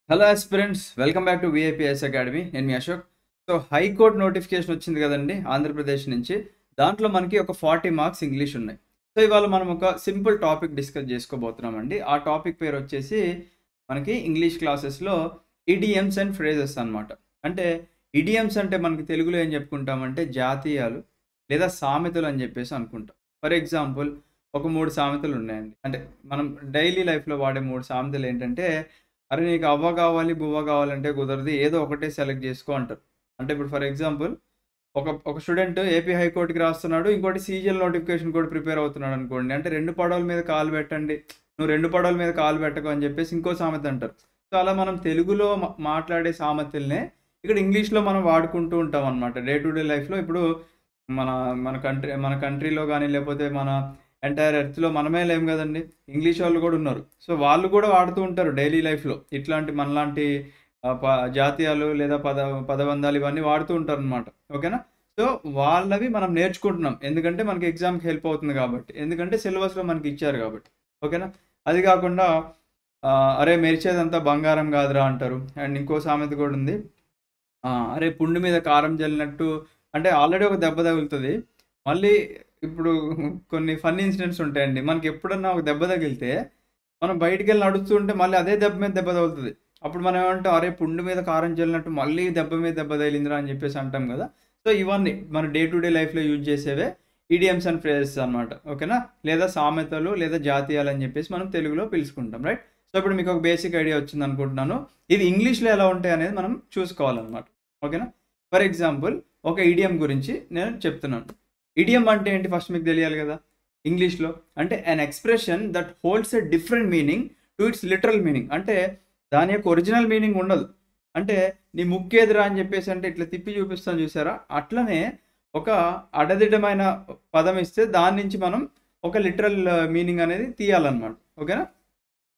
Hello aspirants, welcome back to VIPS academy. నేను మీ Ashok. So high court notification వచ్చింది కదండి ఆంధ్రప్రదేశ్ నుంచి. దాంట్లో మనకి ఒక 40 మార్క్స్ ఇంగ్లీష్ ఉన్నాయి. సో ఇవాళ మనం ఒక సింపుల్ టాపిక్ డిస్కస్ చేసుకోబోతున్నామండి. ఆ టాపిక్ పేరు వచ్చేసి మనకి ఇంగ్లీష్ క్లాసెస్లో ఇడియమ్స్ అండ్ ఫ్రేజెస్ అన్నమాట. అంటే ఇడియమ్స్ అంటే మనకి తెలుగులో ఏం చెప్పుకుంటామంటే జాతీయాలు లేదా సామెతలు అని చెప్పేసి అనుకుంటాం. ఫర్ ఎగ్జాంపుల్ ఒక 3 సామెతలు ఉన్నాయండి. అంటే మనం డైలీ లైఫ్లో వాడే 3 సామెతలు ఏంటంటే, అరే నీకు అవ్వ కావాలి, బువ్వ కావాలంటే కుదరదు. ఏదో ఒకటే సెలెక్ట్ చేసుకో అంటారు. అంటే ఇప్పుడు ఫర్ ఎగ్జాంపుల్ ఒక ఒక స్టూడెంట్ ఏపీ హైకోర్ట్‌కి రాస్తున్నాడు. ఇంకోటి సీజీఎల్ నోటిఫికేషన్ కూడా ప్రిపేర్ అవుతున్నాడు అనుకోండి. అంటే 2 పడవల మీద కాలు పెట్టండి. నువ్వు 2 పడవల మీద కాలు పెట్టకు అని చెప్పేసి ఇంకో సామెత అంటారు. సో అలా మనం తెలుగులో మాట్లాడే సామెతల్నే ఇక్కడ ఇంగ్లీష్‌లో మనం వాడుకుంటూ ఉంటాం అన్నమాట. డే టు డే లైఫ్‌లో ఇప్పుడు మన మన కంట్రీలో గాని లేకపోతే మన ఎంటైర్ ఎర్త్‌లో మనమే లేము గదండీ! ఇంగ్లీష్ వాళ్ళు గూడా ఉన్నారు. సో, వాళ్ళు గూడా వాడుతూ ఉంటారు డైలీ లైఫ్‌లో. ఇట్లాంటి మనలాంటి జాతీయాలు లేదా పదబంధాలు ఇవన్నీ వాడుతూ ఉంటారనమాట. ఓకేనా? సో, వాళ్ళవి మనం నేర్చుకుంటున్నాం. ఎందుకంటే మనకి ఎగ్జామ్‌కి హెల్ప్ అవుతుంది గాబట్టి. ఎందుకంటే సిలబస్‌లో మనకి ఇచ్చారు గాబట్టి. ఓకేనా? అది గాకుండా అరే! మెరిచేదంతా బంగారం గాదురా అంటారు. అండ్ ఇంకో సామెత గూడా ఉంది. అరే! పుండు మీద కారం జల్లినట్టు అంటే ఆల్రెడీ ఒక దెబ్బ తగులుతది. మళ్ళీ ఇప్పుడు కొన్ని ఫన్నీ ఇన్సిడెంట్స్ ఉంటాయండి. మనకెప్పుడన్నా ఒక దెబ్బ తగిలితే, మనం బయటికెళ్ళి నడుస్తూ ఉంటే మళ్ళీ అదే దెబ్బ మీద దెబ్బ తగులుతది. అప్పుడు మనం ఏమంటాం, అరే! పుండు మీద కారం జల్లినట్టు మళ్ళీ దెబ్బ మీద దెబ్బ తగిలిందిరా అని చెప్పేసి అంటాం గదా! సో, ఇవన్నీ మన డే టు డే లైఫ్‌లో యూజ్ చేసేవే ఇడియమ్స్ అండ్ ఫ్రేజెస్ అన్నమాట. ఓకేనా? లేదా సామెతలు లేదా జాతీయాలు అని చెప్పేసి మనం తెలుగులో పిలుచుకుంటాం. రైట్? సో, ఇప్పుడు మీకు ఒక బేసిక్ ఐడియా వచ్చిందనుకుంటున్నాను. ఇవి ఇంగ్లీష్‌లో ఎలా ఉంటాయనేది మనం చూసుకోవాలన్నమాట. ఓకేనా? ఫర్ ఎగ్జాంపుల్ ఒక ఇడియమ్ గురించి నేను చెప్తున్నాను. ఇడియమ్ అంటే ఏంటి ఫస్ట్ మీకు తెలియాలి గదా! ఇంగ్లీష్‌లో అంటే an expression that holds a different meaning to it's literal meaning. అంటే దాని యొక్క ఒరిజినల్ మీనింగ్ ఉండదు. అంటే నీ ముక్కేదిరా అని చెప్పేసి అంటే ఇట్లా తిప్పి చూపిస్తాను చూసారా? అట్లనే ఒక అడదిడమైన పదం ఇస్తే దాని నుంచి మనం ఒక లిటరల్ మీనింగ్ అనేది తీయాలన్నమాట. ఓకేనా?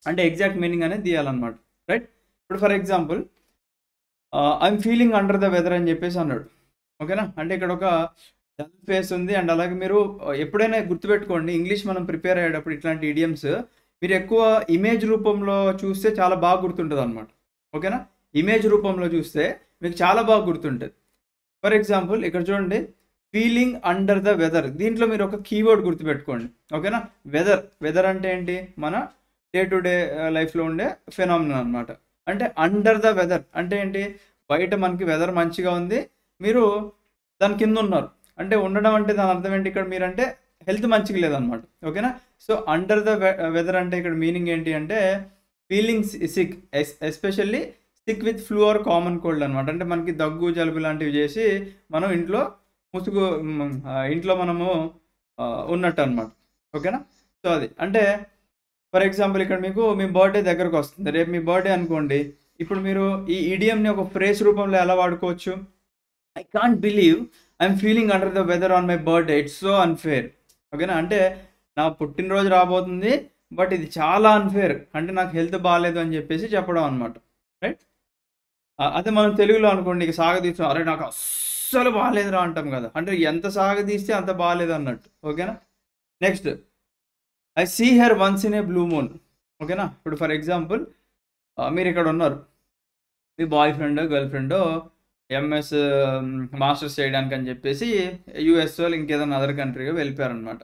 అంటే ఎగ్జాక్ట్ మీనింగ్ అనేది తీయాలన్నమాట. రైట్? ఇప్పుడు for example I'm feeling under the weather అని చెప్పేసి అన్నాడు. ఓకేనా? అంటే ఇక్కడ ఒక డల్ ఫేస్ ఉంది. అండ్ అలాగే మీరు ఎప్పుడైనా గుర్తుపెట్టుకోండి, ఇంగ్లీష్ మనం ప్రిపేర్ అయ్యేటప్పుడు ఇట్లాంటి ఇడియమ్స్ మీరు ఎక్కువ ఇమేజ్ రూపంలో చూస్తే చాలా బాగా గుర్తుంటదనమాట. ఓకేనా? ఇమేజ్ రూపంలో చూస్తే మీకు చాలా బాగా గుర్తుంటది. ఫర్ ఎగ్జాంపుల్ ఇక్కడ చూడండి, ఫీలింగ్ అండర్ ద వెదర్. దీంట్లో మీరు ఒక కీవర్డ్ గుర్తుపెట్టుకోండి. ఓకేనా? వెదర్. వెదర్ అంటే ఏంటి? మన డే టు డే లైఫ్‌లో ఉండే ఫెనామినన్ అనమాట. అంటే అండర్ ద వెదర్ అంటే ఏంటి? బయట మనకి వెదర్ మంచిగా ఉంది. మీరు దాని కిందున్నారు. అంటే ఉండడం అంటే దాని అర్థం ఏంటి ఇక్కడ మీరంటే హెల్త్ మంచిగా లేదనమాట. ఓకేనా? సో, అండర్ ద వెదర్ అంటే ఇక్కడ మీనింగ్ ఏంటి అంటే feeling sick especially sick with flu or common cold అనమాట. అంటే మనకి దగ్గు, జలుబు లాంటివి చేసి మనం ఇంట్లో ఇంట్లో మనము ఉన్నట్టనమాట. ఓకేనా? సో, అది. అంటే ఫర్ ఎగ్జాంపుల్ ఇక్కడ మీకు మీ బర్త్‌డే దగ్గరకొస్తుంది. రేపు మీ బర్త్‌డే అనుకోండి. ఇప్పుడు మీరు ఈ ఇడియమ్‌ని ఒక ఫ్రేజ్ రూపంలో ఎలా వాడుకోవచ్చు? I can't believe I'm feeling under the weather on my birthday. It's so unfair. ఓకేనా? అంటే నా పుట్టినరోజు రాబోతుంది. బట్ ఇది చాలా అన్‌ఫెయిర్. అంటే నాకు హెల్త్ బాలేదు అని చెప్పేసి చెప్పడం అన్నమాట. రైట్? అదే మనం తెలుగులో అనుకోండి ఇక సాగదీస్తాం. అరే నాకు అస్సలు బాలేదురా అంటాం కదా! అంటే ఎంత సాగదీస్తే అంత బాలేదన్నట్టు. ఓకేనా? Next I see her once in a blue moon. ఓకేనా? ఇప్పుడు ఫర్ ఎగ్జాంపుల్ మీరిక్కడ ఉన్నారు. మీ బాయ్ ఫ్రెండో, గర్ల్ ఫ్రెండో ఎంఎస్ మాస్టర్స్ చేయడానికని చెప్పేసి యూఎస్‌ఓ ఇంకేదైనా అదర్ కంట్రీ‌గా వెళ్ళిపోయారనమాట.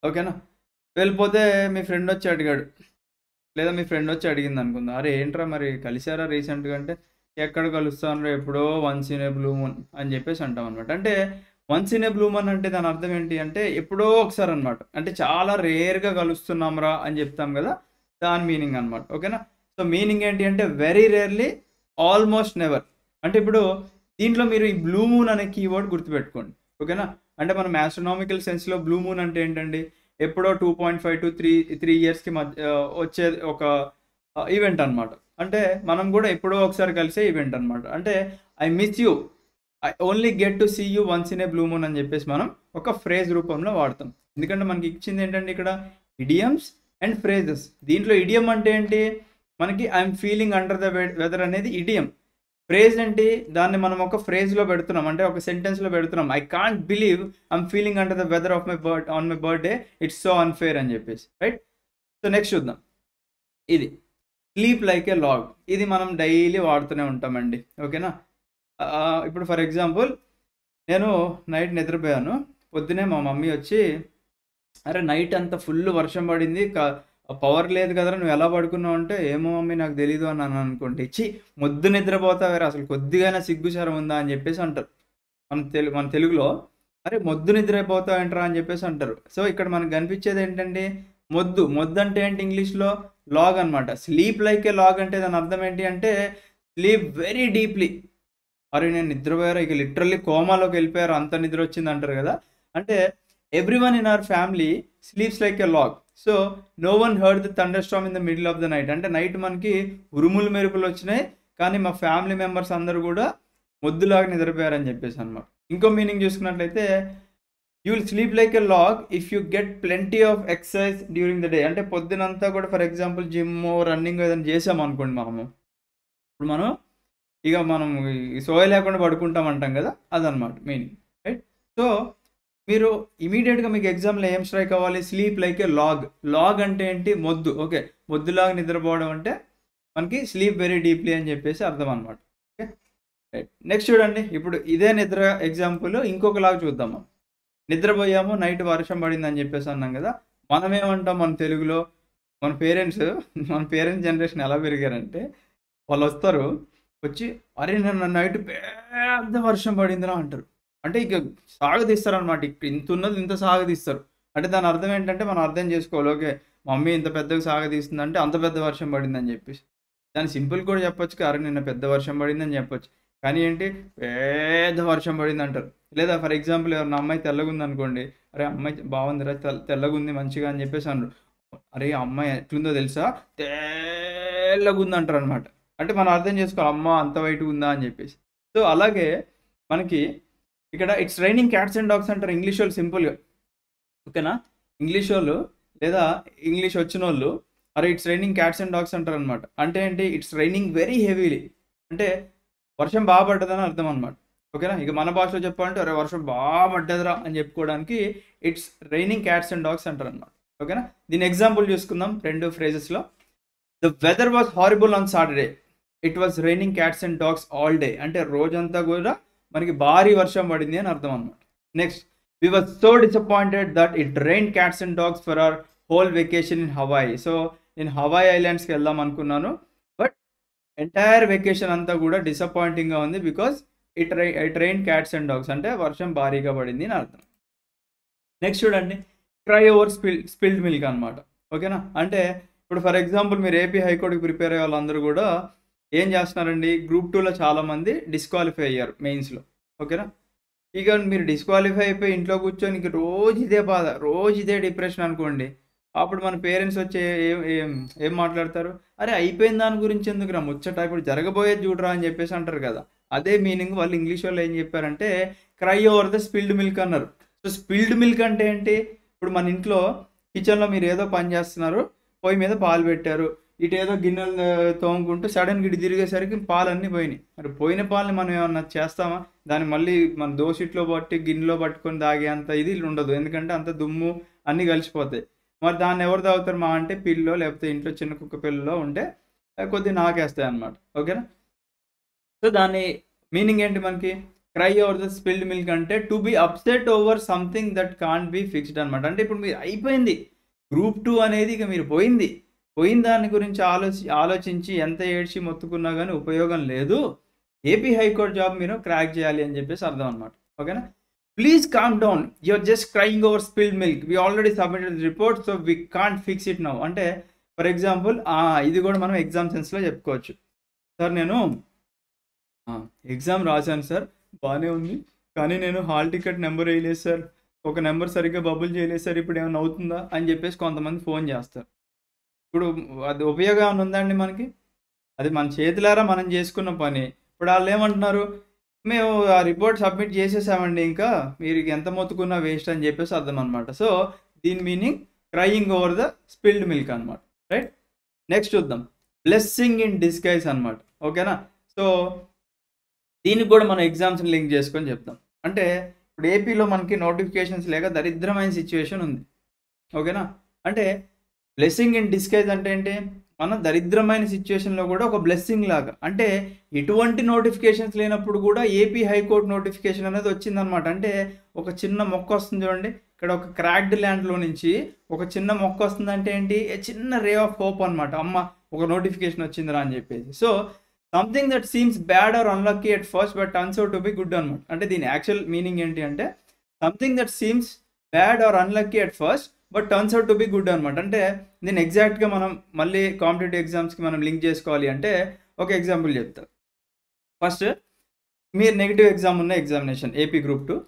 ఓకేనా? వెళ్ళిపోతే మీ ఫ్రెండొచ్చి అడిగాడు. లేదా మీ ఫ్రెండొచ్చి అడిగిందనుకుందాం. "అరే! ఏంట్రా మరి కలిసారా రీసెంట్‌గా" అంటే, "ఎక్కడ కలుస్తానురా ఎప్పుడో once in a blue moon" అని చెప్పేసి అంటామనమాట. అంటే once in a blue moon అంటే దాని అర్థం ఏంటి అంటే ఎప్పుడో ఒకసారనమాట. అంటే చాలా రేర్‌గా కలుస్తున్నాంరా అని చెప్తాం గదా! దాని మీనింగ్ అనమాట. ఓకేనా? సో, మీనింగ్ ఏంటి అంటే వెరీ రేర్‌లీ, ఆల్‌మోస్ట్ నెవర్. అంటే ఇప్పుడు దీంట్లో మీరు ఈ బ్లూ మూన్ అనే కీవర్డ్ గుర్తుపెట్టుకోండి. ఓకేనా? అంటే మనం ఆస్ట్రోనామికల్ సెన్స్‌లో బ్లూ మూన్ అంటే ఏంటండి? ఎప్పుడో 2.5-3 ఇయర్స్‌కి వచ్చేది ఒక ఈవెంట్ అనమాట. అంటే మనం గూడా ఎప్పుడో ఒకసారి కలిసే ఈవెంట్ అనమాట. అంటే I miss you. I only get to see you once in a blue moon అని జెప్పేసి మనం ఒక ఫ్రేజ్ రూపంలో వాడతాం. ఎందుకంటే మనకి ఇచ్చింది ఏంటంటే ఇక్కడ ఇడియమ్స్ అండ్ ఫ్రేజెస్. దీంట్లో ఇడియమ్ అంటే ఏంటి? మనకి I'm feeling under the weather అనేది ఇడియమ్. ఫ్రేజ్ ఏంటి? దాన్ని మనం ఒక ఫ్రేజ్‌లో పెడుతున్నాం. అంటే ఒక సెంటెన్స్‌లో పెడుతున్నాం. I can't believe I'm feeling under the weather of on my birthday. It's so unfair అని జెప్పేసి. రైట్? సో, నెక్స్ట్ చూద్దాం. ఇది. Sleep like a log. ఇది మనం డైలీ వాడుతూనే ఉంటామండి. ఓకేనా? ఇప్పుడు ఫర్ ఎగ్జాంపుల్ నేను నైట్ నిద్రపోయాను. పొద్దున్నే మా మమ్మీ వచ్చి, "అరే! నైట్ అంతా ఫుల్ వర్షం పడింది. పవర్ లేదు కదరా! నువ్వు ఎలా పడుకున్నావు?" అంటే, "ఏమో మమ్మీ నాకు తెలీదు" అన్నాననుకోండి. "ఛీ! మొద్దు నిద్రపోతావేరా! అసలు కొద్దిగైనా సిగ్గు శరం ఉందా?" అని చెప్పేసి అంటారు. మన తెలుగులో "అరే! మొద్దు నిద్రైపోతావేంట్రా" అని చెప్పేసి అంటారు. సో, ఇక్కడ మనకు కనిపించేది ఏంటండి? మొద్దు. మొద్దంటే ఏంటి ఇంగ్లీష్‌లో? లాగ్ అనమాట. స్లీప్ లైక్ ఏ లాగ్ అంటే దాని అర్థం ఏంటి అంటే, స్లీప్ వెరీ డీప్‌లీ. అరే! నేను నిద్రపోయారా, ఇక లిటరల్లీ కోమాలోకి వెళ్ళిపోయారు, అంత నిద్ర వచ్చింది అంటారు కదా! అంటే everyone in our family sleeps like a log. So, no one heard the thunderstorm in the middle of the night. అంటే నైట్ మనకి ఉరుములు మెరుపులు వచ్చినాయి. కానీ మా ఫ్యామిలీ మెంబర్స్ అందరూ కూడా మొద్దులాగా నిద్రపోయారని చెప్పేసి అన్నమాట. ఇంకో మీనింగ్ చూసుకున్నట్లయితే, you will sleep like a log if you get plenty of exercise during the day. అంటే పొద్దునంతా కూడా ఫర్ ఎగ్జాంపుల్ జిమ్మో, రన్నింగ్ ఏదైనా చేసామనుకోండి మనము. ఇప్పుడు మనం సోయ లేకుండా పడుకుంటాం అంటాం కదా! అదనమాట మీనింగ్. రైట్? సో, మీరు ఇమ్మీడియేట్‌గా మీకు ఎగ్జామ్‌లో ఏం స్ట్రైక్ అవ్వాలి? Sleep like a log. Log అంటే ఏంటి? మొద్దు. ఓకే. మొద్దులాగా నిద్రపోవడం అంటే మనకి స్లీప్ వెరీ డీప్‌లీ అని చెప్పేసి అర్థం అనమాట. ఓకే. రైట్. నెక్స్ట్ చూడండి. ఇప్పుడు ఇదే నిద్ర ఎగ్జాంపుల్ ఇంకొకలాగా చూద్దాం మనం. నిద్రపోయాము, నైట్ వర్షం పడిందని చెప్పేసి అన్నాం కదా! మనమేమంటాం మన తెలుగులో? మన పేరెంట్స్ జనరేషన్ ఎలా పెరిగారంటే, వాళ్ళొస్తారు, వచ్చి "అరే! నిన్న నైట్ పెద్ద వర్షం పడిందిరా" అంటారు. అంటే ఇక సాగదీస్తారనమాట. ఇంతున్నది ఇంత సాగదీస్తారు. అంటే దాని అర్థం ఏంటంటే మనం అర్థం చేసుకోవాలి. ఓకే. మమ్మీ ఇంత పెద్దగా సాగదీస్తుందంటే అంత పెద్ద వర్షం పడిందని చెప్పేసి. దాన్ని సింపుల్ కూడా చెప్పొచ్చు. "అరే! నిన్న పెద్ద వర్షం పడిందని" చెప్పొచ్చు. కానీ ఏంటి, పెద్ద వర్షం పడిందంటారు. లేదా ఫర్ ఎగ్జాంపుల్ ఎవరైనా అమ్మాయి తెల్లగుందనుకోండి, "అరే! అమ్మాయి బాగుందిరా, తెల్లగుంది మంచిగా" అని చెప్పేసి అనరు. "అరే! ఆ అమ్మాయి ఎట్లుందో తెలుసా? తెల్లగుందంటారనమాట." అంటే మనం అర్థం చేసుకోవాలి. అమ్మా! అంత వైట్‌గుందా అని చెప్పేసి. సో, అలాగే మనకి ఇక్కడ it's raining cats and dogs అంటారు ఇంగ్లీషోళ్ళు సింపుల్‌గా. ఓకేనా? ఇంగ్లీషోళ్ళు లేదా ఇంగ్లీష్ వచ్చినోళ్ళు, "అరే! It's raining cats and dogs" అంటారనమాట. అంటే ఏంటి? It's raining very heavily. అంటే వర్షం పడ్డదని అర్థం అనమాట. ఓకేనా? ఇక మన భాషలో చెప్పాలంటే, "అరే! వర్షం పడ్డదిరా" అని చెప్పుకోవడానికి it's raining cats and dogs అంటారనమాట. ఓకేనా? దీని ఎగ్జాంపుల్ చూసుకుందాం 2 ఫ్రేజెస్‌లో. "The weather was horrible on Saturday. It was raining cats and dogs all day." అంటే రోజంతా కూడా మనకి భారీ వర్షం పడింది అని అర్థం అనమాట. Next, "we were so disappointed that it rained cats and dogs for our whole vacation in Hawaii." So, నేను హవాయి ఐలాండ్స్‌కి వెళ్దాం అనుకున్నాను. బట్ ఎంటైర్ వెకేషన్ అంతా కూడా డిసప్పాయింటింగ్‌గా ఉంది. Because it rained cats and dogs. అంటే వర్షం భారీగా పడింది అని అర్థం. నెక్స్ట్ చూడండి. క్రై ఓవర్ స్పిల్డ్ మిల్క్ అనమాట. ఓకేనా? అంటే ఇప్పుడు ఫర్ ఎగ్జాంపుల్ మీరు ఏపీ హైకోర్ట్‌కి ప్రిపేర్ అయ్యే వాళ్ళందరూ కూడా ఏం చేస్తున్నారండి, గ్రూప్ 2లో చాలామంది డిస్‌క్వాలిఫై అయ్యారు మెయిన్స్‌లో. ఓకేనా? ఇక మీరు డిస్‌క్వాలిఫై అయిపోయి ఇంట్లో కూర్చొని ఇంక రోజు ఇదే బాధ, రోజు ఇదే డిప్రెషన్ అనుకోండి. అప్పుడు మన పేరెంట్స్ వచ్చి ఏం ఏం ఏం మాట్లాడతారు? "అరే! అయిపోయిన దాని గురించి ఎందుకురా ముచ్చట, ఇప్పుడు జరగబోయేది చూడరా" అని చెప్పేసి అంటారు కదా! అదే మీనింగ్ వాళ్ళు ఇంగ్లీషోళ్ళు ఏం చెప్పారంటే, cry over the spilled milk అన్నారు. సో, స్పిల్డ్ మిల్క్ అంటే ఏంటి? ఇప్పుడు మన ఇంట్లో కిచెన్‌లో మీరు ఏదో పని చేస్తున్నారు. పొయ్యి మీద పాలు పెట్టారు. ఇటేదో గిన్నెలు తోముకుంటూ సడెన్‌గా ఇటు తిరిగేసరికి పాలన్నీ పోయినాయి. మరి పోయిన పాలని మనం ఏమన్నా చేస్తామా? దాన్ని మళ్ళీ మన దోసిట్లో పట్టి గిన్నెలో పట్టుకొని తాగేంత ఇది ఉండదు. ఎందుకంటే అంత దుమ్ము అన్నీ కలిసిపోతాయి. మరి దాన్ని ఎవరు తాగుతారు మహా అంటే పిల్లో, లేకపోతే ఇంట్లో చిన్న కుక్క పిల్లలో ఉంటే కొద్దిగా నాకేస్తాయన్నమాట. ఓకేనా? సో, దాని మీనింగ్ ఏంటి మనకి? Cry over the spilled milk అంటే to be upset over something that can't be fixed అనమాట. అంటే ఇప్పుడు మీరు అయిపోయింది. గ్రూప్ 2 అనేది ఇక మీరు పోయింది. పోయిన దాని గురించి ఆలోచించి ఎంత ఏడ్చి మొత్తుకున్నా గాని ఉపయోగం లేదు. ఏపీ హైకోర్ట్ జాబ్ మీరు క్రాక్ చేయాలి అని చెప్పేసి అర్థం అనమాట. ఓకేనా? "Please calm down. You are just crying over spilled milk. We already submitted the report. So, we can't fix it now." అంటే ఫర్ ఎగ్జాంపుల్ ఇది కూడా మనం ఎగ్జామ్ సెన్స్‌లో చెప్పుకోవచ్చు. "సార్ నేను ఎగ్జామ్ రాశాను సార్. బానే ఉంది. కానీ నేను హాల్ టికెట్ నంబర్ ఎయలేదు సార్. ఒక నంబర్ సరిగ్గా బబుల్ చేయలేదు సార్. ఇప్పుడేమన్నా అవుతుందా?" అని చెప్పేసి కొంతమంది ఫోన్ చేస్తారు. ఇప్పుడు అది ఉపయోగం ఏమన్నా ఉందా అండి మనకి? అది మన చేతులారా మనం చేసుకున్న పని. ఇప్పుడు ఆళ్ళేమంటున్నారు, "మేము ఆ రిపోర్ట్ సబ్మిట్ చేసేసామండి ఇంకా. మీరు ఎంత మొత్తుకున్నా వేస్ట్" అని చెప్పేసి అర్థం అనమాట. సో, దీని meaning crying over the spilled milk అనమాట. రైట్? నెక్స్ట్ చూద్దాం. బ్లెస్సింగ్ ఇన్ డిస్గైజ్ అనమాట. ఓకేనా? సో, దీనికి కూడా మనం ఎగ్జామ్స్‌ని లింక్ చేసుకొని చెప్తాం. అంటే ఇప్పుడు ఏపీలో మనకి నోటిఫికేషన్స్ లేక దరిద్రమైన సిట్యుయేషన్ ఉంది. ఓకేనా? అంటే బ్లెస్సింగ్ ఇన్ డిస్గైజ్ అంటే ఏంటి? మన దరిద్రమైన సిచ్యువేషన్లో కూడా ఒక బ్లెస్సింగ్ లాగా. అంటే ఎటువంటి నోటిఫికేషన్స్ లేనప్పుడు కూడా ఏపీ హైకోర్టు నోటిఫికేషన్ అనేది వచ్చిందనమాట. అంటే ఒక చిన్న మొక్క వస్తుంది చూడండి, ఇక్కడ ఒక క్రాక్డ్ ల్యాండ్లో నుంచి ఒక చిన్న మొక్క వస్తుంది అంటే ఏంటి, చిన్న రే ఆఫ్ హోప్ అనమాట. అమ్మ ఒక నోటిఫికేషన్ వచ్చిందిరా అని చెప్పేసి. So something that seems bad or unlucky at first but turns out to be good అనమాట. అంటే దీని యాక్చువల్ మీనింగ్ ఏంటి అంటే something that seems bad or unlucky at first but turns out to be good అనమాట. అంటే దీన్ని ఎగ్జాక్ట్గా మనం మళ్ళీ కాంపిటేటివ్ ఎగ్జామ్స్కి మనం లింక్ చేసుకోవాలి అంటే ఒక ఎగ్జాంపుల్ చెప్తా. ఫస్ట్ మీరు నెగిటివ్ ఎగ్జామ్ ఉన్న ఎగ్జామినేషన్ ఏపీ గ్రూప్ 2,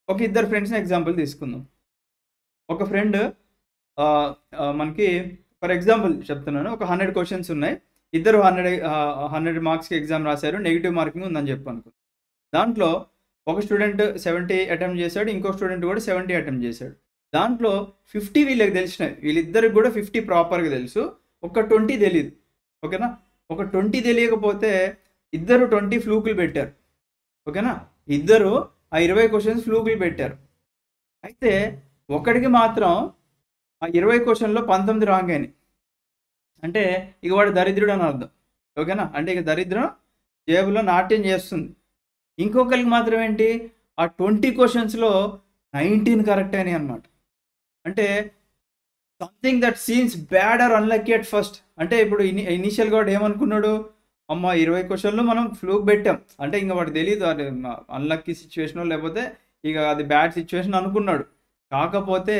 ఒక ఇద్దరు ఫ్రెండ్స్ని ఎగ్జాంపుల్ తీసుకుందాం. ఒక ఫ్రెండ్ మనకి ఫర్ ఎగ్జాంపుల్ చెప్తున్నాను, ఒక 100 క్వశ్చన్స్ ఉన్నాయి, ఇద్దరు 100 మార్క్స్కి ఎగ్జామ్ రాశారు, నెగిటివ్ మార్కింగ్ ఉందని చెప్పనుకో. దాంట్లో ఒక స్టూడెంట్ 70 అటెంప్ట్ చేశాడు, ఇంకో స్టూడెంట్ కూడా 70 అటెంప్ట్ చేశాడు. దాంట్లో 50 వీళ్ళకి తెలిసినాయి, వీళ్ళిద్దరికి కూడా 50 ప్రాపర్గా తెలుసు, ఒక 20 తెలియదు. ఓకేనా, ఒక 20 తెలియకపోతే ఇద్దరు 20 ఫ్లూకులు పెట్టారు. ఓకేనా, ఇద్దరు ఆ 20 క్వశ్చన్స్ ఫ్లూకులు పెట్టారు. అయితే ఒకడికి మాత్రం ఆ 20 క్వశ్చన్లో 19 రాంగ్ అయినాయి. అంటే ఇక వాడు దరిద్రుడు అని అర్థం. ఓకేనా, అంటే ఇక దరిద్రం జేబులో నాట్యం చేస్తుంది. ఇంకొకరికి మాత్రం ఏంటి, ఆ 20 క్వశ్చన్స్లో 19 కరెక్ట్ అయినాయి అనమాట. అంటే something that scenes bad or unlucky at first. అంటే ఇప్పుడు ఇనీషియల్గా వాడు ఏమనుకున్నాడు, అమ్మ 20 క్వశ్చన్లు మనం ఫ్లూక్ పెట్టాం అంటే ఇంకా వాడు తెలియదు అది అన్లక్కీ సిచ్యువేషన్ లేకపోతే ఇక అది బ్యాడ్ సిచ్యువేషన్ అనుకున్నాడు. కాకపోతే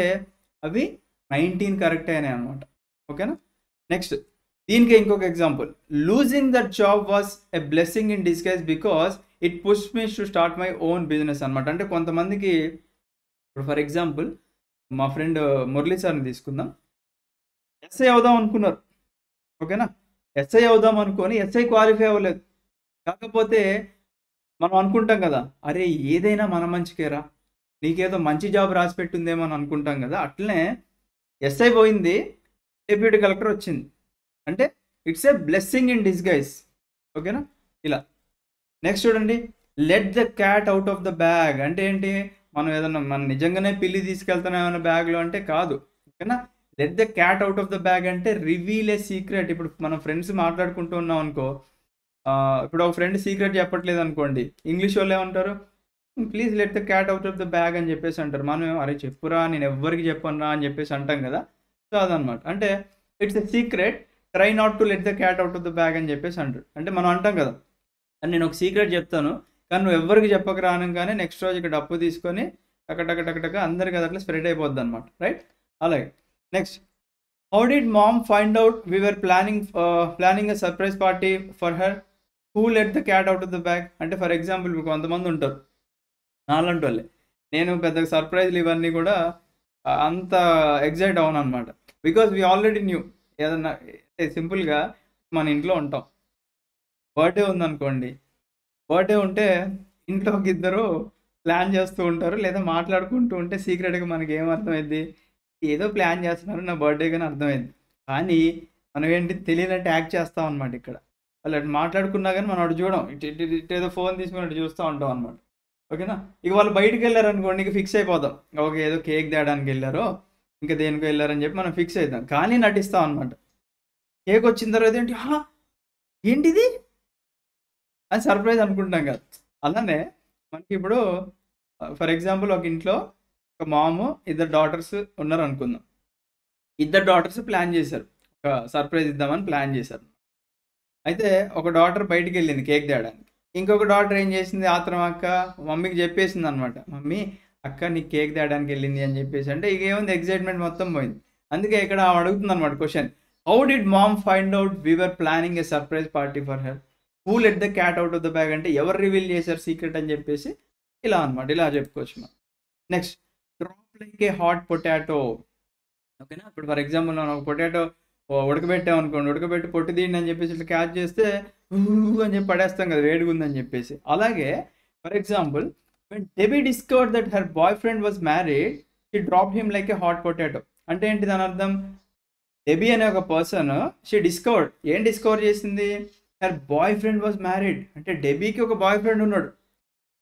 అవి 19 కరెక్ట్ అయినాయి అనమాట. ఓకేనా, నెక్స్ట్ దీనికి ఇంకొక example, losing that job was a blessing in disguise because it push me to start my own business అనమాట. అంటే కొంతమందికి ఇప్పుడు ఫర్ ఎగ్జాంపుల్ మా ఫ్రెండ్ మురళీ సార్ని తీసుకుందాం, ఎస్ఐ అవుదాం అనుకున్నారు. ఓకేనా, ఎస్ఐ అవుదాం అనుకొని ఎస్ఐ క్వాలిఫై అవ్వలేదు. కాకపోతే మనం అనుకుంటాం కదా, అరే ఏదైనా మన మంచికేరా, నీకేదో మంచి జాబ్ రాసి పెట్టిందేమో అని అనుకుంటాం కదా. అట్లనే ఎస్ఐ పోయింది, డెప్యూటీ కలెక్టర్ వచ్చింది. అంటే it's a blessing in disguise. ఓకేనా, ఇలా నెక్స్ట్ చూడండి, let the cat out of the bag. అంటే ఏంటి, మనం ఏదన్నా మనం నిజంగానే పిల్లి తీసుకెళ్తున్నాం ఏమైనా బ్యాగ్లో అంటే కాదు. ఓకేనా, let the cat out of the bag అంటే రివీల్ ఏ సీక్రెట్. ఇప్పుడు మనం ఫ్రెండ్స్ మాట్లాడుకుంటూ ఉన్నాం అనుకో, ఇప్పుడు ఒక ఫ్రెండ్ సీక్రెట్ చెప్పట్లేదు అనుకోండి, ఇంగ్లీష్ వాళ్ళు ఏమంటారు, please let the cat out of the bag అని చెప్పేసి అంటారు. మనం అరే చెప్పురా, నేను ఎవ్వరికి చెప్పనురా అని చెప్పేసి అంటాం కదా. సో అదనమాట, అంటే it's a secret, try not to let the cat out of the bag అని చెప్పేసి అంటారు. అంటే మనం అంటాం కదా, అని నేను ఒక సీక్రెట్ చెప్తాను కానీ నువ్వు ఎవ్వరికి చెప్పక అనగానే నెక్స్ట్ రోజు ఇక్కడ అప్పు తీసుకొని టక అందరికి అది అట్లా స్ప్రెడ్ అయిపోద్ది అనమాట. రైట్, అలాగే next, how did mom find out we were planning a surprise party for her, who let the cat out of the bag. అంటే ఫర్ ఎగ్జాంపుల్ మీకు కొంతమంది ఉంటారు నాలాంటి వాళ్ళే, నేను పెద్దగా సర్ప్రైజ్లు ఇవన్నీ కూడా అంత ఎగ్జైట్ అవును అనమాట. Because we already knew. ఏదన్నా సింపుల్గా మన ఇంట్లో ఉంటాం, బర్త్డే ఉందనుకోండి, బర్త్డే ఉంటే ఇంట్లో ఒక ఇద్దరు ప్లాన్ చేస్తూ ఉంటారు లేదా మాట్లాడుకుంటూ ఉంటే సీక్రెట్గా మనకి ఏమర్థమైంది, ఏదో ప్లాన్ చేస్తున్నారు నా బర్త్డే కానీ అర్థమైంది. కానీ మనం ఏంటి తెలియనట్టు యాక్ట్ చేస్తాం అనమాట. ఇక్కడ వాళ్ళు అటు మాట్లాడుకున్నా కానీ మనం అటు చూడం, ఇటు ఏదో ఫోన్ తీసుకుని అటు చూస్తూ ఉంటాం అనమాట. ఓకేనా, ఇక వాళ్ళు బయటకు వెళ్ళారు అనుకోండి, ఇక ఫిక్స్ అయిపోతాం, ఓకే ఏదో కేక్ తేయడానికి వెళ్ళారో ఇంకా దేనికో వెళ్ళారని చెప్పి మనం ఫిక్స్ అవుతాం, కానీ నటిస్తాం అనమాట. కేక్ వచ్చిన తర్వాత ఏంటి, ఏంటిది అని సర్ప్రైజ్ అనుకుంటాం కదా. అలానే మనకి ఇప్పుడు ఫర్ ఎగ్జాంపుల్ ఒక ఇంట్లో ఒక మాము ఇద్దరు డాటర్స్ ఉన్నారు అనుకుందాం. ఇద్దరు డాటర్స్ ప్లాన్ చేశారు, ఒక సర్ప్రైజ్ ఇద్దామని ప్లాన్ చేశారు. అయితే ఒక డాటర్ బయటికి వెళ్ళింది కేక్ తేయడానికి, ఇంకొక డాటర్ ఏం చేసింది, ఆత్రం అక్క మమ్మీకి చెప్పేసింది అనమాట, మమ్మీ అక్క నీకు కేక్ తేయడానికి వెళ్ళింది అని చెప్పేసి. అంటే ఇక ఏముంది, ఎగ్జైట్మెంట్ మొత్తం పోయింది. అందుకే ఇక్కడ అడుగుతుంది అనమాట question, how did mom find out we were planning a surprise party for her, who let the cat out of the bag అంటే ఎవరు రివీల్ చేశారు సీక్రెట్ అని చెప్పేసి ఇలా అనమాట, ఇలా చెప్పుకోవచ్చు మనం. Next, drop like a hot potato. ఓకేనా, ఇప్పుడు ఫర్ ఎగ్జాంపుల్ మనం ఒక పొటాటో ఉడకబెట్టాం అనుకోండి, ఉడకబెట్టి పొట్టు తీయండి అని చెప్పేసి ఇట్లా క్యాచ్ చేస్తే అని చెప్పి పడేస్తాం కదా వేడిగా ఉందని చెప్పేసి. అలాగే for example when Debbie discovered that her boyfriend was married, she dropped him like a hot potato. అంటే ఏంటి దాని అర్థం, డెబీ అనే ఒక పర్సన్ షీ డిస్కవర్డ్, ఏం డిస్కవర్ చేసింది, her boy friend was married. అంటే డెబీకి ఒక బాయ్ ఫ్రెండ్ ఉన్నాడు,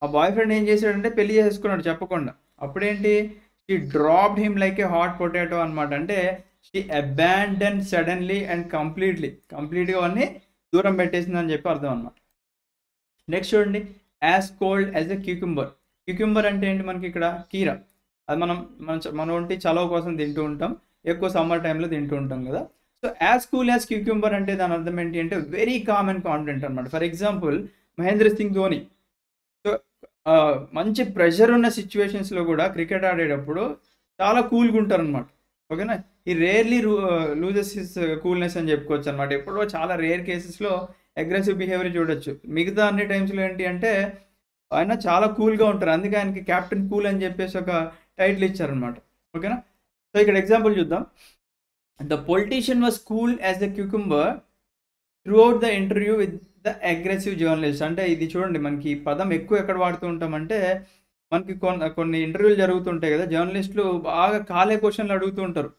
ఆ బాయ్ ఫ్రెండ్ ఏం చేశాడంటే పెళ్లి చేసుకున్నాడు చెప్పకుండా. అప్పుడేంటి, she dropped him like a hot potato అనమాట. అంటే షీ అబాండన్ సడన్లీ అండ్ కంప్లీట్గా అవన్నీ దూరం పెట్టేసింది అని చెప్పి అర్థం అనమాట. నెక్స్ట్ చూడండి, యాజ్ కోల్డ్ యాజ్ ఎ క్యూక్యుంబర్ అంటే ఏంటి, మనకి ఇక్కడ కీర. అది మన ఒంటి చలవ కోసం తింటూ ఉంటాం, ఎక్కువ సమ్మర్ టైంలో తింటూ ఉంటాం కదా. So as cool as cucumber అంటే దాని అర్థం ఏంటి అంటే వెరీ కామ్ అండ్ కాన్ఫిడెంట్ అనమాట. For example Mahendra Singh Dhoni. So మంచి ప్రెషర్ ఉన్న సిచ్యువేషన్స్లో కూడా క్రికెట్ ఆడేటప్పుడు చాలా కూల్గా ఉంటారు అనమాట. ఓకేనా, ఈ రేర్లీ లూజెస్ హిస్ కూల్నెస్ అని చెప్పుకోవచ్చు అనమాట. ఎప్పుడో చాలా రేర్ కేసెస్లో అగ్రెసివ్ బిహేవియర్ చూడొచ్చు. మిగతా అన్ని టైమ్స్లో ఏంటి అంటే ఆయన చాలా కూల్గా ఉంటారు, అందుకే ఆయనకి క్యాప్టెన్ కూల్ అని చెప్పేసి ఒక టైటిల్ ఇచ్చారనమాట. ఓకేనా, సో ఇక్కడ ఎగ్జాంపుల్ చూద్దాం. The politician was cool as a cucumber throughout the interview with the aggressive journalist. అంటే ఇది చూడండి, మనకి ఈ పదం ఎక్కువ ఎక్కడ వాడుతూ ఉంటామంటే మనకి కొన్ని ఇంటర్వ్యూలు జరుగుతుంటాయి కదా, జర్నలిస్టులు బాగా కాలే క్వశ్చన్లు అడుగుతూ ఉంటారు.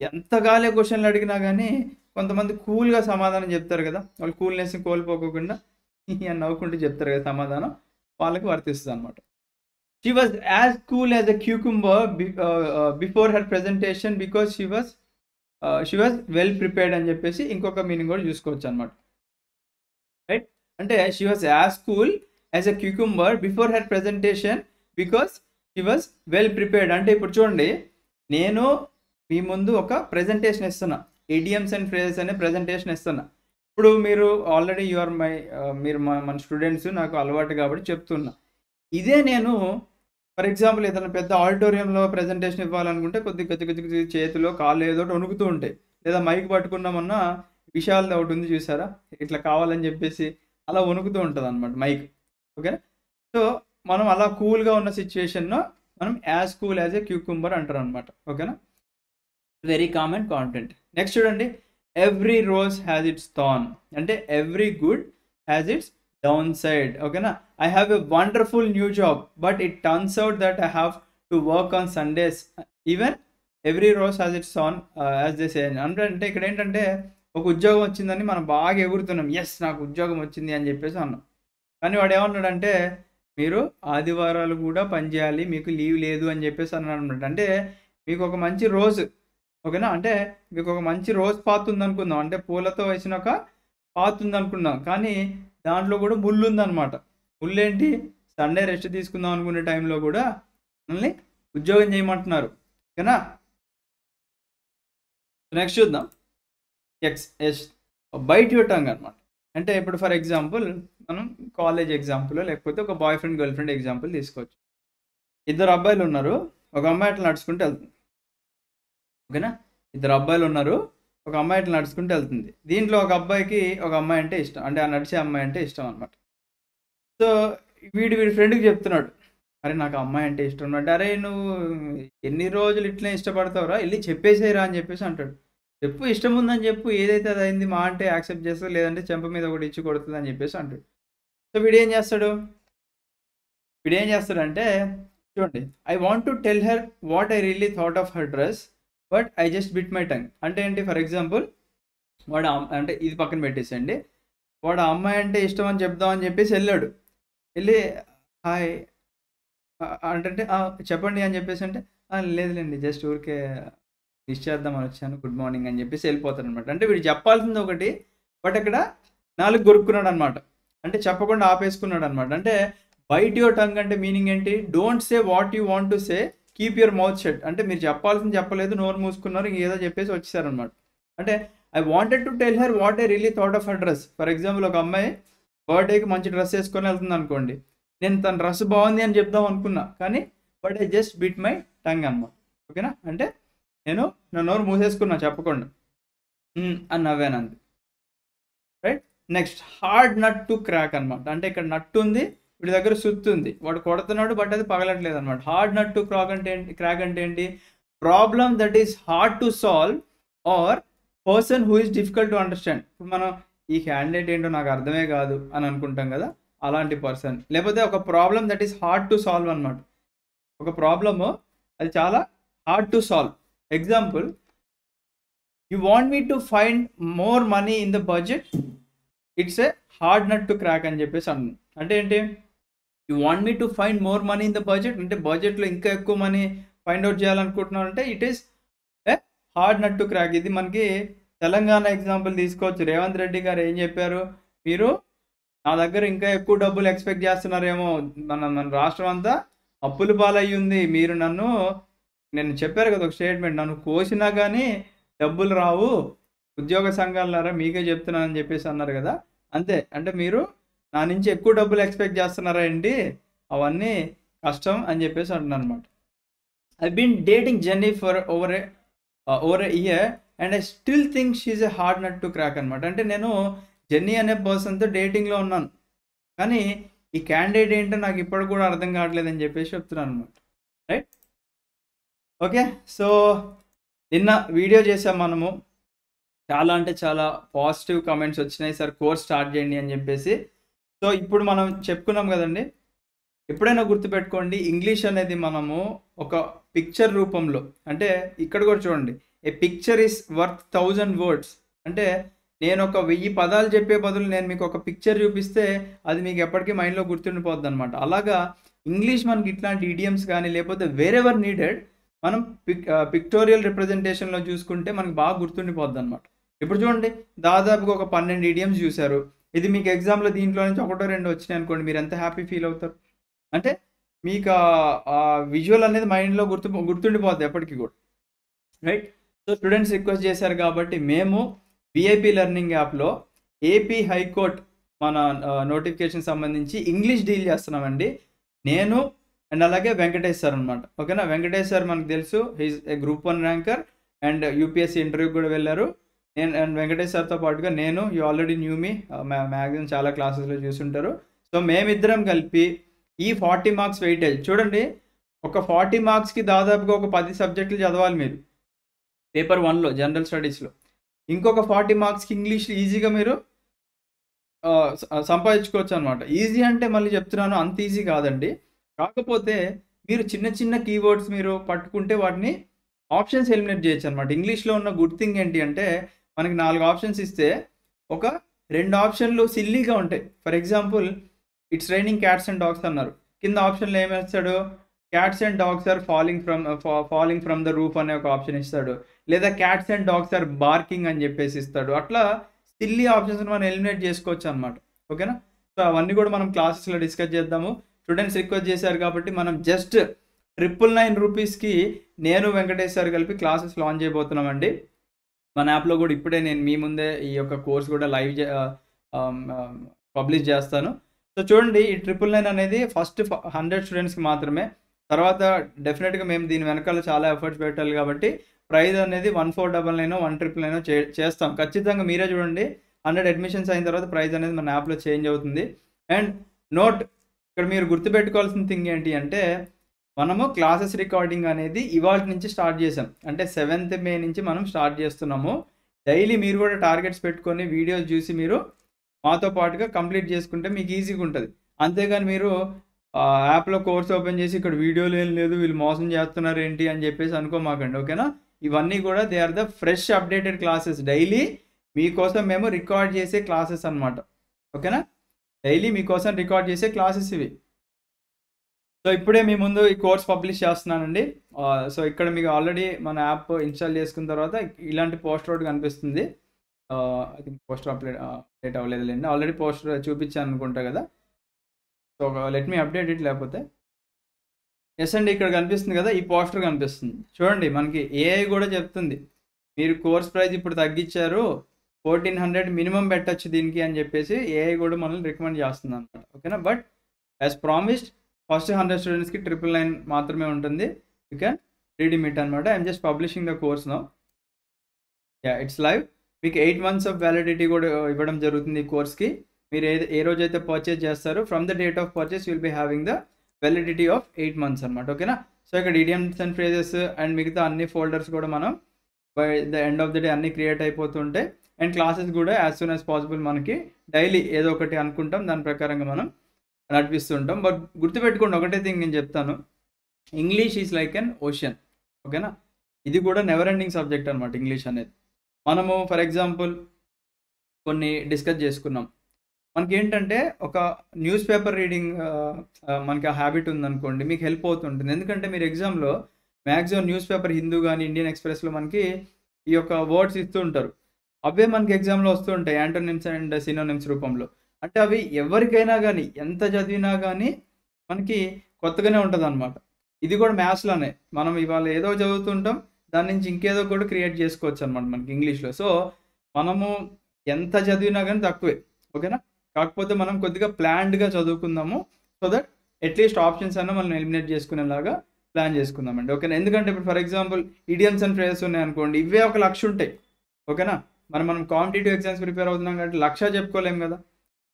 ఎంత కాలే క్వశ్చన్లు అడిగినా కానీ కొంతమంది కూల్గా సమాధానం చెప్తారు కదా, వాళ్ళు కూల్నెస్ని కోల్పోకుండా నవ్వుకుంటూ చెప్తారు కదా సమాధానం, వాళ్ళకి వర్తిస్తుంది అనమాట. She was as cool as a cucumber before her presentation because she was well prepared అని చెప్పేసి ఇంకొక మీనింగ్ కూడా చూసుకోవచ్చు అనమాట. రైట్, అంటే she was as cool as a cucumber before her presentation because she was well prepared. అంటే ఇప్పుడు చూడండి, నేను మీ ముందు ఒక ప్రెజెంటేషన్ ఇస్తున్నా, ఇడియమ్స్ అండ్ ఫ్రేజెస్ అనే ప్రెజెంటేషన్ ఇస్తున్నా. ఇప్పుడు మీరు ఆల్రెడీ మీరు మన స్టూడెంట్స్, నాకు అలవాటు కాబట్టి చెప్తున్నా. ఇదే నేను ఫర్ ఎగ్జాంపుల్ ఏదైనా పెద్ద ఆడిటోరియంలో ప్రెజెంటేషన్ ఇవ్వాలనుకుంటే కొద్ది చేతిలో కాళ్ళు ఏదో ఒకటి వణుకుతూ ఉంటాయి, లేదా మైక్ పట్టుకున్నామన్నా విషయాలు ఒకటి ఉంది చూసారా, ఇట్లా కావాలని చెప్పేసి అలా వణుకుతూ ఉంటుంది అనమాట మైక్. ఓకేనా, సో మనం అలా కూల్గా ఉన్న సిచ్యువేషన్లో మనం as cool as a cucumber అంటారు అనమాట. ఓకేనా, very calm and confident. Next చూడండి, every rose has its thorn. అంటే every good has its downside. ఓకేనా, I have a wonderful new job but it turns out that I have to work on Sundays. Even every rose has its thorn as they say. అంటే ఇక్కడ ఏంటంటే ఒక ఉద్యోగం వచ్చిందని మనం బాగా ఎగురుతున్నాం, yes నాకు ఉద్యోగం వచ్చింది అని చెప్పేసి అన్నాం. కానీ వాడు ఏమన్నాడంటే మీరు ఆదివారాలు కూడా పనిచేయాలి, మీకు లీవ్ లేదు అని చెప్పేసి అన్నాడు అనమాట. అంటే మీకు ఒక మంచి రోజు, ఓకేనా, అంటే మీకు ఒక మంచి రోజ్ పాత్ ఉందనుకుందాం, అంటే పూలతో వేసిన ఒక పాత్ ఉందనుకున్నాం, కానీ దాంట్లో కూడా ముళ్ళు ఉందన్నమాట. ముళ్ళు ఏంటి, సండే రెస్ట్ తీసుకుందాం అనుకునే టైంలో కూడా మనల్ని ఉద్యోగం చేయమంటున్నారు. ఓకేనా, నెక్స్ట్ చూద్దాం. బైట్ యువర్ టంగ్ అనమాట. అంటే ఇప్పుడు ఫర్ ఎగ్జాంపుల్ మనం కాలేజ్ ఎగ్జాంపుల్ లేకపోతే ఒక boy friend girl friend example తీసుకోవచ్చు. ఇద్దరు అబ్బాయిలు ఉన్నారు, ఒక అమ్మాయి అట్లా నడుచుకుంటూ వెళ్తుంది. ఓకేనా, ఇద్దరు అబ్బాయిలు ఉన్నారు, ఒక అమ్మాయి అట్లా నడుచుకుంటూ వెళ్తుంది. దీంట్లో ఒక అబ్బాయికి ఒక అమ్మాయి అంటే ఇష్టం, అంటే ఆ నడిచే అమ్మాయి అంటే ఇష్టం అనమాట. సో వీడి ఫ్రెండ్కి చెప్తున్నాడు, అరే నాకు అమ్మాయి అంటే ఇష్టం అనమాట. అరే నువ్వు ఎన్ని రోజులు ఇట్లనే ఇష్టపడతావురా, వెళ్ళి చెప్పేసేరా అని చెప్పేసి అంటాడు. చెప్పు, ఇష్టం ఉందని చెప్పు, ఏదైతే అది అయింది మా అంటే యాక్సెప్ట్ చేస్తుంది, లేదంటే చెంప మీద ఒకటి ఇచ్చి కొడుతుంది అని చెప్పేసి అంటాడు. సో వీడేం చేస్తాడంటే చూడండి, I want to tell her what I really thought of her dress but I just bit my tongue. అంటే ఏంటి, ఫర్ ఎగ్జాంపుల్ వాడు అంటే ఇది పక్కన పెట్టేసండి, వాడు ఆ అమ్మాయి అంటే ఇష్టం అని చెప్దామని చెప్పేసి వెళ్ళాడు. వెళ్ళి హాయ్ అంటే చెప్పండి అని చెప్పేసి అంటే లేదులేండి జస్ట్ ఊరికే విష్ చేద్దామని వచ్చాను, గుడ్ మార్నింగ్ అని చెప్పేసి వెళ్ళిపోతాడు అనమాట. అంటే వీడు చెప్పాల్సింది ఒకటి, బట్ అక్కడ 4 గొరుక్కున్నాడు అనమాట, అంటే చెప్పకుండా ఆపేసుకున్నాడు అనమాట. అంటే బైట్ యువర్ టంగ్ అంటే మీనింగ్ ఏంటి, don't say what you want to say, keep your mouth shut. అంటే మీరు చెప్పాల్సింది చెప్పలేదు, నోరు మూసుకున్నారు, ఇంకేదో చెప్పేసి వచ్చేసారనమాట. అంటే I wanted to tell her what I really thought of her dress. For example ఒక అమ్మాయి బర్త్డేకి మంచి డ్రెస్ వేసుకొని వెళ్తుంది అనుకోండి, నేను తన డ్రెస్ బాగుంది అని చెప్దాం అనుకున్నా, కానీ but I just bit my tongue అనమాట. ఓకేనా, అంటే నేను నా నోరు మూసేసుకున్నా చెప్పకుండా అని నవ్వాను అంతే. Right, next hard nut to crack అనమాట. అంటే ఇక్కడ నట్టు ఉంది, వీడి దగ్గర సుత్తు ఉంది, వాడు కొడుతున్నాడు బట్ అది పగలట్లేదు అనమాట. హార్డ్ నట్ టు క్రాక్ అంటే ఏంటి, problem that is hard to solve or person who is difficult to understand. ఇప్పుడు మనం ఈ క్యాండిడేట్ ఏంటో నాకు అర్థమే కాదు అని అనుకుంటాం కదా, అలాంటి పర్సన్. లేకపోతే ఒక problem that is hard to solve అనమాట. ఒక ప్రాబ్లము అది చాలా hard to solve. Example, you want me to find more money in the budget, it's a hard nut to crack అని చెప్పేసి అన్నాను. అంటే ఏంటి, you want me to find more money in the budget, అంటే బడ్జెట్లో ఇంకా ఎక్కువ మనీ ఫైండ్ అవుట్ చేయాలనుకుంటున్నాను అంటే it is a hard nut to crack. ఇది మనకి తెలంగాణ ఎగ్జాంపుల్ తీసుకోవచ్చు. రేవంత్ రెడ్డి గారు ఏం చెప్పారు, మీరు నా దగ్గర ఇంకా ఎక్కువ డబ్బులు ఎక్స్పెక్ట్ చేస్తున్నారేమో, మన రాష్ట్రం అంతా అప్పుల పాలయ్యి ఉంది, మీరు నేను చెప్పారు కదా ఒక స్టేట్మెంట్, నన్ను కోసినా కానీ డబ్బులు రావు, ఉద్యోగ సంఘాలారా మీకే చెప్తున్నానని చెప్పేసి అన్నారు కదా. అంతే, అంటే మీరు నా నుంచి ఎక్కువ డబ్బులు ఎక్స్పెక్ట్ చేస్తున్నారా ఏంటి, అవన్నీ కష్టం అని చెప్పేసి అంటున్నాను అనమాట. I been dating Jenny for over a year and I still think she's a hard nut to crack అనమాట. అంటే నేను జెన్నీ అనే పర్సన్తో డేటింగ్లో ఉన్నాను, కానీ ఈ క్యాండిడేట్ ఏంటో నాకు ఇప్పటికి కూడా అర్థం కావట్లేదు అని చెప్పేసి చెప్తున్నాను అనమాట. Right, okay. సో నిన్న వీడియో చేసాం మనము, చాలా అంటే చాలా పాజిటివ్ కమెంట్స్ వచ్చినాయి, సార్ కోర్స్ స్టార్ట్ చేయండి అని చెప్పేసి. సో ఇప్పుడు మనం చెప్పుకున్నాం కదండి, ఎప్పుడైనా గుర్తుపెట్టుకోండి, ఇంగ్లీష్ అనేది మనము ఒక పిక్చర్ రూపంలో, అంటే ఇక్కడ కూడా చూడండి, ఏ పిక్చర్ ఈస్ వర్త్ 1000 words. అంటే నేను ఒక 1000 పదాలు చెప్పే బదులు నేను మీకు ఒక పిక్చర్ చూపిస్తే అది మీకు ఎప్పటికీ మైండ్లో గుర్తుండిపోద్ది అనమాట. అలాగా ఇంగ్లీష్ మనకి ఇట్లాంటి ఇడియమ్స్ కానీ లేకపోతే వేరెవర్ నీడెడ్ మనం పిక్టోరియల్ రిప్రజెంటేషన్లో చూసుకుంటే మనకి బాగా గుర్తుండిపోద్ది అనమాట. ఇప్పుడు చూడండి, దాదాపుగా ఒక 12 idioms చూశారు. ఇది మీకు ఎగ్జామ్లో దీంట్లో నుంచి 1-2 వచ్చినాయి అనుకోండి, మీరు ఎంత హ్యాపీ ఫీల్ అవుతారు. అంటే మీకు ఆ విజువల్ అనేది మైండ్లో గుర్తుండిపోద్ది ఎప్పటికీ కూడా. రైట్, సో స్టూడెంట్స్ రిక్వెస్ట్ చేశారు కాబట్టి మేము విఐపి లెర్నింగ్ యాప్లో ఏపీ హైకోర్ట్ మన నోటిఫికేషన్ సంబంధించి ఇంగ్లీష్ డీల్ చేస్తున్నామండి. నేను అండ్ అలాగే వెంకటేష్ సార్ అనమాట. ఓకేనా, వెంకటేష్ సార్ మనకు తెలుసు, he's a group 1 ranker and UPSC ఇంటర్వ్యూకి కూడా వెళ్ళారు. నేను అండ్ వెంకటేష్ సార్తో పాటుగా నేను, you already know me, maximum చాలా క్లాసెస్లో చూసుంటారు. సో మేమిద్దరం కలిపి ఈ 40 marks వెయిటేజ్ చూడండి, ఒక 40 marksకి దాదాపుగా ఒక 10 సబ్జెక్టులు చదవాలి మీరు పేపర్ 1లో జనరల్ స్టడీస్లో. ఇంకొక 40 marksకి ఇంగ్లీష్ ఈజీగా మీరు సంపాదించుకోవచ్చు అనమాట. ఈజీ అంటే మళ్ళీ చెప్తున్నాను, అంత ఈజీ కాదండి. కాకపోతే మీరు చిన్న చిన్న కీవర్డ్స్ మీరు పట్టుకుంటే వాటిని ఆప్షన్స్ ఎలిమినేట్ చేయొచ్చు అనమాట. ఇంగ్లీష్లో ఉన్న గుడ్ థింగ్ ఏంటి అంటే, మనకి 4 ఆప్షన్స్ ఇస్తే ఒక 2 ఆప్షన్లు సిల్లీగా ఉంటాయి. For example, it's raining cats and dogs అన్నారు, కింద ఆప్షన్లో ఏమేస్తాడు, cats and dogs are falling from the roof అనే ఒక ఆప్షన్ ఇస్తాడు, లేదా cats and dogs are barking అని చెప్పేసి ఇస్తాడు. అట్లా సిల్లీ ఆప్షన్స్ మనం ఎలిమినేట్ చేసుకోవచ్చు అనమాట. ఓకేనా, సో అవన్నీ కూడా మనం క్లాసెస్లో డిస్కస్ చేద్దాము. స్టూడెంట్స్ రిక్వెస్ట్ చేశారు కాబట్టి మనం జస్ట్ 999 రూపీస్కి నేను వెంకటేష్ సార్ కలిపి క్లాసెస్ లాంచ్ చేయబోతున్నామండి. మన యాప్లో కూడా ఇప్పుడే నేను మీ ముందే ఈ యొక్క కోర్స్ కూడా లైవ్ పబ్లిష్ చేస్తాను. సో చూడండి, ఈ 999 అనేది ఫస్ట్ 100 స్టూడెంట్స్కి మాత్రమే. తర్వాత డెఫినెట్గా మేము దీని వెనకాల చాలా ఎఫర్ట్స్ పెట్టాలి కాబట్టి ప్రైస్ అనేది 1499 1999 చేస్తాం ఖచ్చితంగా. మీరే చూడండి, 100 అడ్మిషన్స్ అయిన తర్వాత ప్రైస్ అనేది మన యాప్లో చేంజ్ అవుతుంది. అండ్ నోట్, ఇక్కడ మీరు గుర్తుపెట్టుకోవాల్సిన థింగ్ ఏంటి అంటే, మనము క్లాసెస్ రికార్డింగ్ అనేది ఇవాళ నుంచి స్టార్ట్ చేసాం, అంటే 7th May నుంచి మనం స్టార్ట్ చేస్తున్నాము. డైలీ మీరు కూడా టార్గెట్స్ పెట్టుకొని వీడియోస్ చూసి మీరు మాతో పాటుగా కంప్లీట్ చేసుకుంటే మీకు ఈజీగా ఉంటుంది. అంతేగాని మీరు యాప్లో కోర్స్ ఓపెన్ చేసి ఇక్కడ వీడియోలు ఏం లేదు, వీళ్ళు మోసం చేస్తున్నారు ఏంటి అని చెప్పేసి అనుకోమాకండి. ఓకేనా, ఇవన్నీ కూడా they are the fresh updated classes, daily మీకోసం మేము రికార్డ్ చేసే క్లాసెస్ అనమాట. ఓకేనా, డైలీ మీకోసం రికార్డ్ చేసే క్లాసెస్ ఇవి. సో ఇప్పుడే మీ ముందు ఈ కోర్స్ పబ్లిష్ చేస్తున్నానండి. సో ఇక్కడ మీకు ఆల్రెడీ మన యాప్ ఇన్స్టాల్ చేసుకున్న తర్వాత ఇలాంటి పోస్టర్ ఒకటి కనిపిస్తుంది. ఐ థింక్ పోస్టర్ అప్డేట్ అవ్వలేదులేండి, ఆల్రెడీ పోస్టర్ చూపించాను అనుకుంటా కదా. So let me update it, లేకపోతే ఎస్ అండి, ఇక్కడ కనిపిస్తుంది కదా, ఈ పోస్టర్ కనిపిస్తుంది చూడండి. మనకి ఏఐ కూడా చెప్తుంది, మీరు కోర్స్ ప్రైస్ ఇప్పుడు తగ్గించారు, 1400 మినిమం పెట్టచ్చు దీనికి అని చెప్పేసి ఏఐ కూడా మనల్ని రికమెండ్ చేస్తుంది అనమాట. ఓకేనా, బట్ యాజ్ ప్రామిస్డ్ ఫస్ట్ 100 స్టూడెంట్స్కి 999 మాత్రమే ఉంటుంది. యూ క్యాన్ రీడీమ్ ఇట్ అనమాట. I'm just publishing the course now. Yeah, it's live. మీకు 8 months ఆఫ్ వ్యాలిడిటీ కూడా ఇవ్వడం జరుగుతుంది ఈ కోర్స్కి. మీరు ఏ రోజైతే పర్చేజ్ చేస్తారో from the date of purchase will be having the validity of 8 months అనమాట. ఓకేనా, సో ఇక్కడ ఇడియమ్స్ అండ్ ఫ్రేజెస్ అండ్ మిగతా అన్ని ఫోల్డర్స్ కూడా మనం by the end of the day అన్నీ క్రియేట్ అయిపోతుంటాయి. అండ్ క్లాసెస్ కూడా యాజ్ సూన్ యాజ్ పాసిబుల్ మనకి డైలీ ఏదో ఒకటి అనుకుంటాం, దాని ప్రకారంగా మనం నడిపిస్తుంటాం. బట్ గుర్తుపెట్టుకోండి ఒకటే థింగ్ నేను చెప్తాను, English is like an ocean. ఓకేనా, ఇది కూడా నెవర్ ఎండింగ్ సబ్జెక్ట్ అనమాట ఇంగ్లీష్ అనేది. మనము ఫర్ ఎగ్జాంపుల్ కొన్ని డిస్కస్ చేసుకున్నాం, మనకి ఏంటంటే ఒక న్యూస్ పేపర్ రీడింగ్ మనకి ఆ హ్యాబిట్ ఉందనుకోండి, మీకు హెల్ప్ అవుతుంటుంది. ఎందుకంటే మీరు ఎగ్జామ్లో మ్యాక్సిమం న్యూస్ పేపర్ హిందూ కానీ ఇండియన్ ఎక్స్ప్రెస్లో మనకి ఈ యొక్క వర్డ్స్ ఇస్తూ ఉంటారు. అవే మనకి ఎగ్జామ్‌లో వస్తూ ఉంటాయి యాంటోనిమ్స్ అండ్ సినోనిమ్స్ రూపంలో. అంటే అవి ఎవరికైనా గానీ, ఎంత చదివినా గానీ మనకి కొత్తగానే ఉంటదనమాట. ఇది కూడా మ్యాథ్స్‌లోనే. మనం ఇవాళ ఏదో చదువుతుంటాం. దాని నుంచి ఇంకేదో కూడా క్రియేట్ చేసుకోవచ్చనమాట మనకి ఇంగ్లీష్‌లో. సో, మనము ఎంత చదివినా గానీ తక్కువే. ఓకేనా? కాకపోతే మనం కొద్దిగా ప్లాన్డ్‌గా చదువుకుందాము. సో దట్ అట్‌లీస్ట్ ఆప్షన్స్ అన్నా మనం ఎలిమినేట్ చేసుకునేలాగా ప్లాన్ చేసుకుందామండి. ఓకేనా? ఎందుకంటే ఇప్పుడు for example idioms and phrases ఉన్నాయనుకోండి. ఇవే ఒక 1,00,000 ఉంటాయి. ఓకేనా? మనం కాంపిటీటివ్ ఎగ్జామ్స్ ప్రిపేర్ అవుతున్నాం కాబట్టి 1,00,000 చెప్పుకోలేం గదా!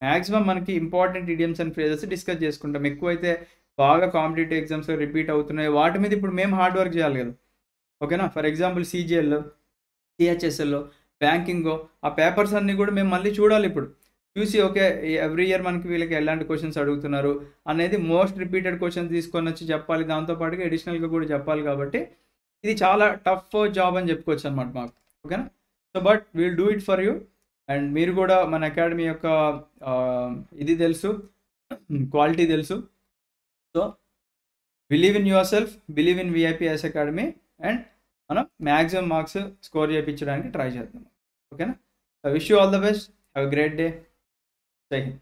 మాక్సిమం మనకి important idioms and phrases discuss చేసుకుంటాం. ఎక్కువైతే బాగా కాంపిటీటివ్ ఎగ్జామ్స్‌లో రిపీట్ అవుతున్నాయి. వాటి మీద ఇప్పుడు మేము హార్డ్ వర్క్ చేయాలి గదా! ఓకేనా? ఫర్ ఎగ్జాంపుల్ సీజీఎల్, సిహెచ్ఎస్ఎల్‌లో, బ్యాంకింగో ఆ పేపర్స్ అన్నీ గూడా మేము మళ్ళీ చూడాలిప్పుడు. చూసి ఓకే. ఎవ్రీ ఇయర్ మనకి వీళ్ళకి ఎలాంటి క్వెషన్స్ అడుగుతున్నారు అనేది మోస్ట్ రిపీటెడ్ క్వెషన్స్ తీసుకొనొచ్చి చెప్పాలి. దాంతో పాటుగా అడిషనల్‌గా కూడా చెప్పాలి కాబట్టి, ఇది చాలా టఫ్ జాబ్ అని చెప్పుకోవచ్చనమాట మాకు. ఓకేనా? So, but will do it for you. And మీరు కూడా మన అకాడమీ యొక్క ఇది తెలుసు. క్వాలిటీ తెలుసు. So, believe in yourself, believe in VIPS academy and మనం మాక్సిమం మార్క్స్ స్కోర్ చేయించడానికి ట్రై చేద్దాం. ఓకేనా? I wish you all the best. Have a great day. జై హింద్.